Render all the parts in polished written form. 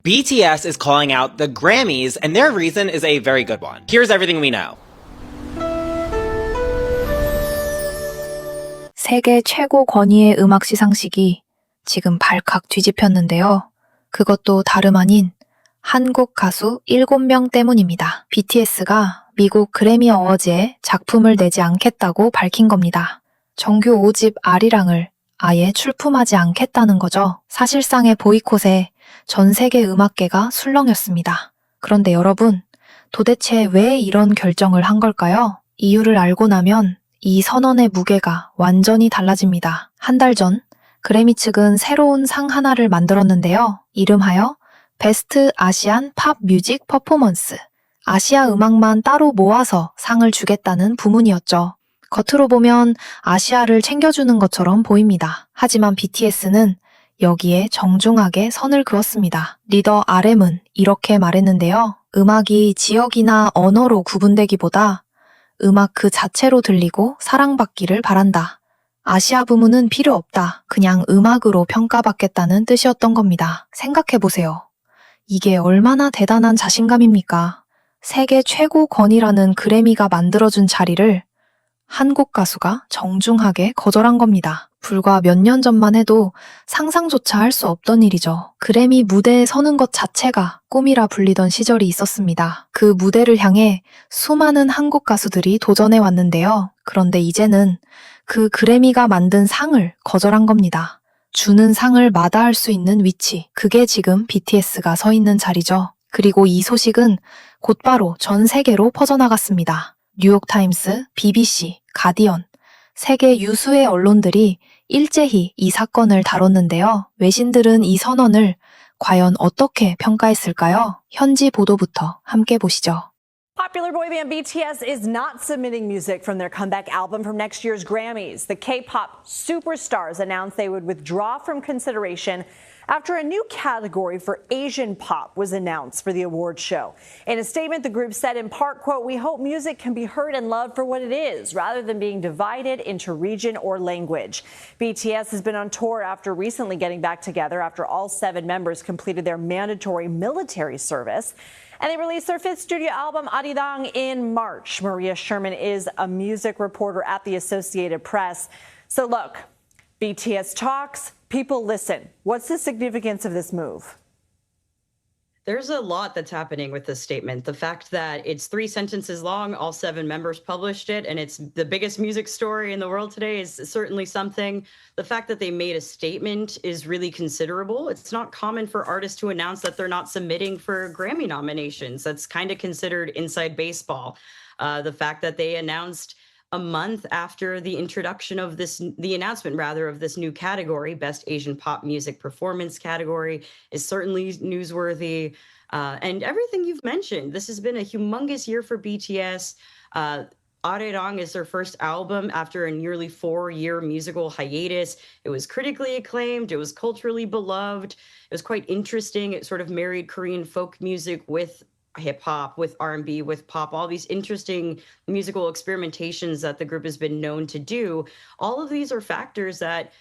BTS is calling out the Grammys, and their reason is a very good one. Here's everything we know. 세계 최고 권위의 음악 시상식이 지금 발칵 뒤집혔는데요. 그것도 다름 아닌 한국 가수 7명 때문입니다. BTS가 미국 그래미 어워즈에 작품을 내지 않겠다고 밝힌 겁니다. 정규 5집 아리랑을 아예 출품하지 않겠다는 거죠. 사실상의 보이콧에 전 세계 음악계가 술렁였습니다. 그런데 여러분, 도대체 왜 이런 결정을 한 걸까요? 이유를 알고 나면 이 선언의 무게가 완전히 달라집니다. 한 달 전 그래미 측은 새로운 상 하나를 만들었는데요. 이름하여 베스트 아시안 팝 뮤직 퍼포먼스. 아시아 음악만 따로 모아서 상을 주겠다는 부문이었죠. 겉으로 보면 아시아를 챙겨주는 것처럼 보입니다. 하지만 BTS는 여기에 정중하게 선을 그었습니다. 리더 RM은 이렇게 말했는데요. 음악이 지역이나 언어로 구분되기보다 음악 그 자체로 들리고 사랑받기를 바란다. 아시아 부문은 필요 없다. 그냥 음악으로 평가받겠다는 뜻이었던 겁니다. 생각해보세요. 이게 얼마나 대단한 자신감입니까? 세계 최고 권위라는 그래미가 만들어준 자리를 한국 가수가 정중하게 거절한 겁니다. 불과 몇 년 전만 해도 상상조차 할 수 없던 일이죠. 그래미 무대에 서는 것 자체가 꿈이라 불리던 시절이 있었습니다. 그 무대를 향해 수많은 한국 가수들이 도전해 왔는데요. 그런데 이제는 그 그래미가 만든 상을 거절한 겁니다. 주는 상을 마다할 수 있는 위치, 그게 지금 BTS가 서 있는 자리죠. 그리고 이 소식은 곧바로 전 세계로 퍼져나갔습니다. 뉴욕타임스, BBC, 가디언, 세계 유수의 언론들이 일제히 이 사건을 다뤘는데요. 외신들은 이 선언을 과연 어떻게 평가했을까요? 현지 보도부터 함께 보시죠. Popular boy band BTS is not submitting music from their comeback album from next year's Grammys. The K-pop superstars announced they would withdraw from consideration after a new category for Asian pop was announced for the awards show. In a statement, the group said in part, quote, "We hope music can be heard and loved for what it is, rather than being divided into region or language." BTS has been on tour after recently getting back together after all 7 members completed their mandatory military service. And they released their 5th studio album, Arirang, in March. Maria Sherman is a music reporter at the Associated Press. So look, BTS talks, people listen. What's the significance of this move? There's a lot that's happening with this statement. The fact that it's 3 sentences long, all 7 members published it, and it's the biggest music story in the world today is certainly something. The fact that they made a statement is really considerable. It's not common for artists to announce that they're not submitting for Grammy nominations. That's kind of considered inside baseball. The fact that they announced a month after the introduction of the announcement rather of this new category, Best Asian Pop Music Performance category, is certainly newsworthy. And everything you've mentioned, this has been a humongous year for BTS. Arirang is their first album after a nearly 4-year musical hiatus. It was critically acclaimed. It was culturally beloved. It was quite interesting. It sort of married Korean folk music with hip hop, with R&B, with pop, all these interesting musical experimentations that the group has been known to do. All of these are factors that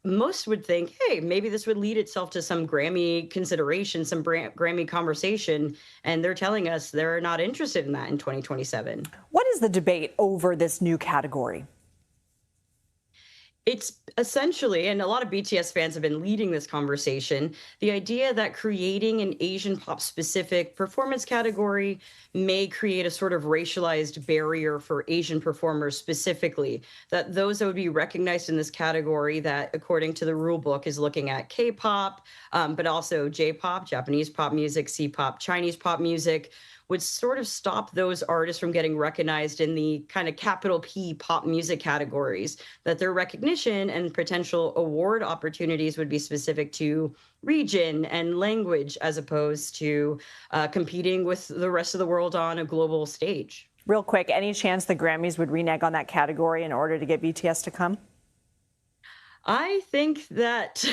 most would think, hey, maybe this would lead itself to some Grammy consideration, some Grammy conversation. And they're telling us they're not interested in that in 2027. What is the debate over this new category? It's essentially, and a lot of BTS fans have been leading this conversation, the idea that creating an Asian pop specific performance category may create a sort of racialized barrier for Asian performers specifically, that those that would be recognized in this category that, according to the rule book, is looking at K-pop, but also J-pop, Japanese pop music, C-pop, Chinese pop music, would sort of stop those artists from getting recognized in the kind of capital P pop music categories, that their recognition and potential award opportunities would be specific to region and language as opposed to competing with the rest of the world on a global stage. Real quick, any chance the Grammys would renege on that category in order to get BTS to come? I think that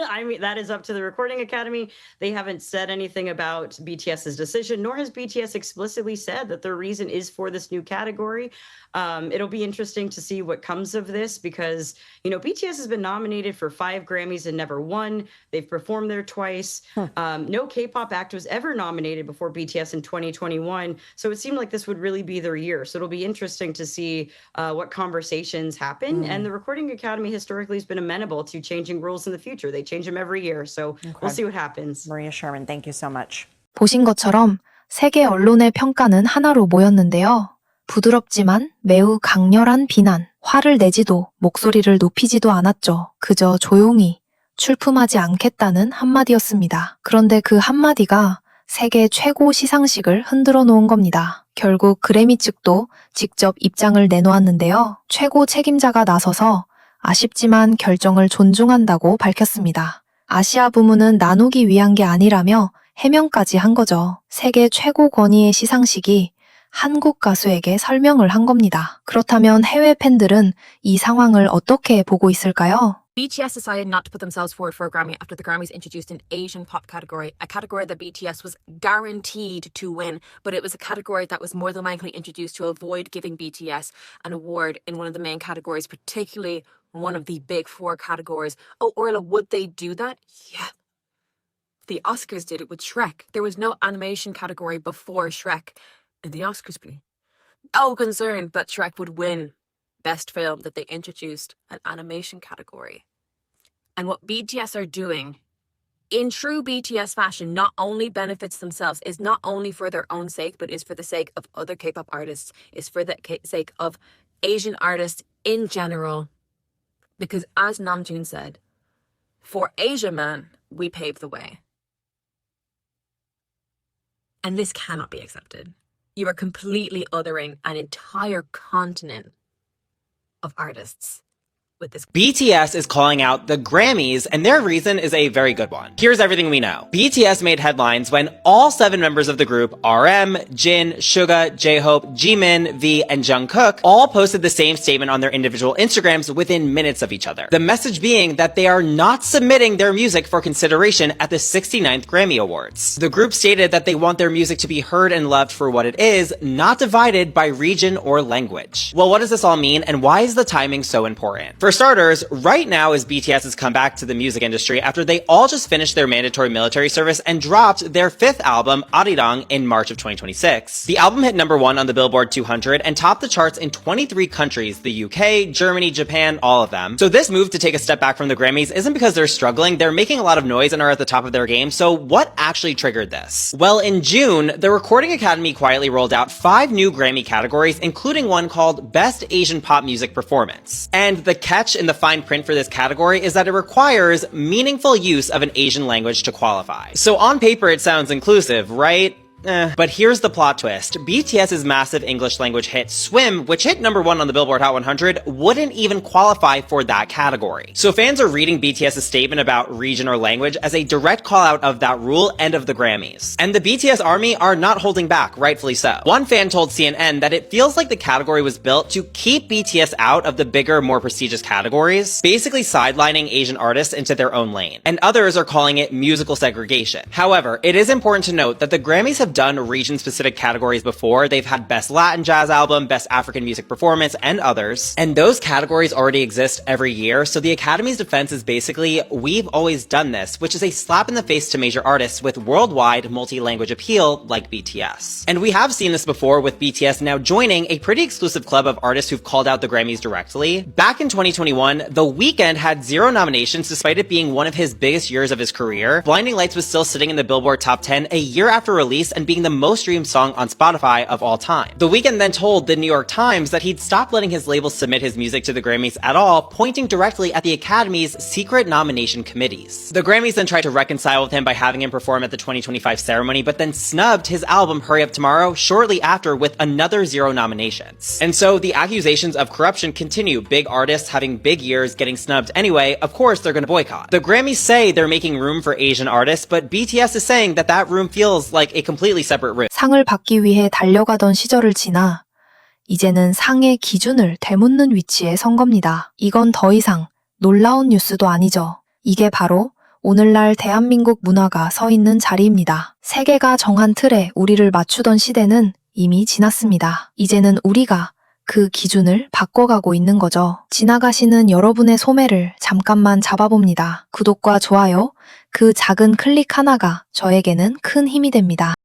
I mean that is up to the Recording Academy. They haven't said anything about BTS's decision, nor has BTS explicitly said that their reason is for this new category. It'll be interesting to see what comes of this because BTS has been nominated for 5 Grammys and never won. They've performed there twice. No K-pop act was ever nominated before BTS in 2021, so it seemed like this would really be their year. So it'll be interesting to see what conversations happen. And the Recording Academy historically has been amenable to changing rules in the future. They change them every year, so we'll see what happens. Maria Sherman, thank you so much. 보신 것처럼 세계 언론의 평가는 하나로 모였는데요. 부드럽지만 매우 강렬한 비난, 화를 내지도 목소리를 높이지도 않았죠. 그저 조용히 출품하지 않겠다는 한마디였습니다. 그런데 그 한마디가 세계 최고 시상식을 흔들어 놓은 겁니다. 결국 그래미 측도 직접 입장을 내놓았는데요. 최고 책임자가 나서서 아쉽지만 결정을 존중한다고 밝혔습니다. 아시아 부문은 나누기 위한 게 아니라며 해명까지 한 거죠. 세계 최고 권위의 시상식이 한국 가수에게 설명을 한 겁니다. 그렇다면 해외 팬들은 이 상황을 어떻게 보고 있을까요? BTS decided not to put themselves forward for a Grammy after the Grammys introduced an Asian pop category, a category that BTS was guaranteed to win, but it was a category that was more than likely introduced to avoid giving BTS an award in one of the main categories, particularly one of the big 4 categories. Oh, Orla, would they do that? Yeah. The Oscars did it with Shrek. There was no animation category before Shrek in the Oscars. Oh, concerned that Shrek would win Best Film, that they introduced an animation category. And what BTS are doing, in true BTS fashion, not only benefits themselves, is not only for their own sake, but is for the sake of other K-pop artists, is for the sake of Asian artists in general. Because as Namjoon said, for Asia, man, we paved the way. And this cannot be accepted. You are completely othering an entire continent of artists with this. BTS is calling out the Grammys, and their reason is a very good one. Here's everything we know. BTS made headlines when all 7 members of the group, RM, Jin, Suga, J-Hope, Jimin, V, and Jungkook, all posted the same statement on their individual Instagrams within minutes of each other. The message being that they are not submitting their music for consideration at the 69th Grammy Awards. The group stated that they want their music to be heard and loved for what it is, not divided by region or language. Well, what does this all mean, and why is the timing so important? For starters, right now is BTS's comeback to the music industry after they all just finished their mandatory military service and dropped their 5th album, Arirang, in March of 2026. The album hit #1 on the Billboard 200 and topped the charts in 23 countries, the UK, Germany, Japan, all of them. So this move to take a step back from the Grammys isn't because they're struggling, they're making a lot of noise and are at the top of their game, so what actually triggered this? Well, in June, the Recording Academy quietly rolled out 5 new Grammy categories, including one called Best Asian Pop Music Performance. And the catch in the fine print for this category is that it requires meaningful use of an Asian language to qualify. So on paper it sounds inclusive, right? But here's the plot twist. BTS's massive English language hit Swim, which hit #1 on the Billboard Hot 100, wouldn't even qualify for that category. So fans are reading BTS's statement about region or language as a direct call out of that rule and of the Grammys. And the BTS army are not holding back, rightfully so. One fan told CNN that it feels like the category was built to keep BTS out of the bigger, more prestigious categories, basically sidelining Asian artists into their own lane. And others are calling it musical segregation. However, it is important to note that the Grammys have done region-specific categories before. They've had Best Latin Jazz Album, Best African Music Performance, and others. And those categories already exist every year, so the Academy's defense is basically, we've always done this, which is a slap in the face to major artists with worldwide multi-language appeal like BTS. And we have seen this before with BTS now joining a pretty exclusive club of artists who've called out the Grammys directly. Back in 2021, The Weeknd had 0 nominations despite it being one of his biggest years of his career. Blinding Lights was still sitting in the Billboard Top 10 a year after release and being the most streamed song on Spotify of all time. The Weeknd then told the New York Times that he'd stopped letting his label submit his music to the Grammys at all, pointing directly at the Academy's secret nomination committees. The Grammys then tried to reconcile with him by having him perform at the 2025 ceremony, but then snubbed his album Hurry Up Tomorrow shortly after with another 0 nominations. And so the accusations of corruption continue. Big artists having big years getting snubbed anyway, of course they're gonna boycott. The Grammys say they're making room for Asian artists, but BTS is saying that that room feels like a completely separate room. 상을 받기 위해 달려가던 시절을 지나 이제는 상의 기준을 되묻는 위치에 선 겁니다. 이건 더 이상 놀라운 뉴스도 아니죠. 이게 바로 오늘날 대한민국 문화가 서 있는 자리입니다. 세계가 정한 틀에 우리를 맞추던 시대는 이미 지났습니다. 이제는 우리가 그 기준을 바꿔가고 있는 거죠. 지나가시는 여러분의 소매를 잠깐만 잡아봅니다. 구독과 좋아요, 그 작은 클릭 하나가 저에게는 큰 힘이 됩니다.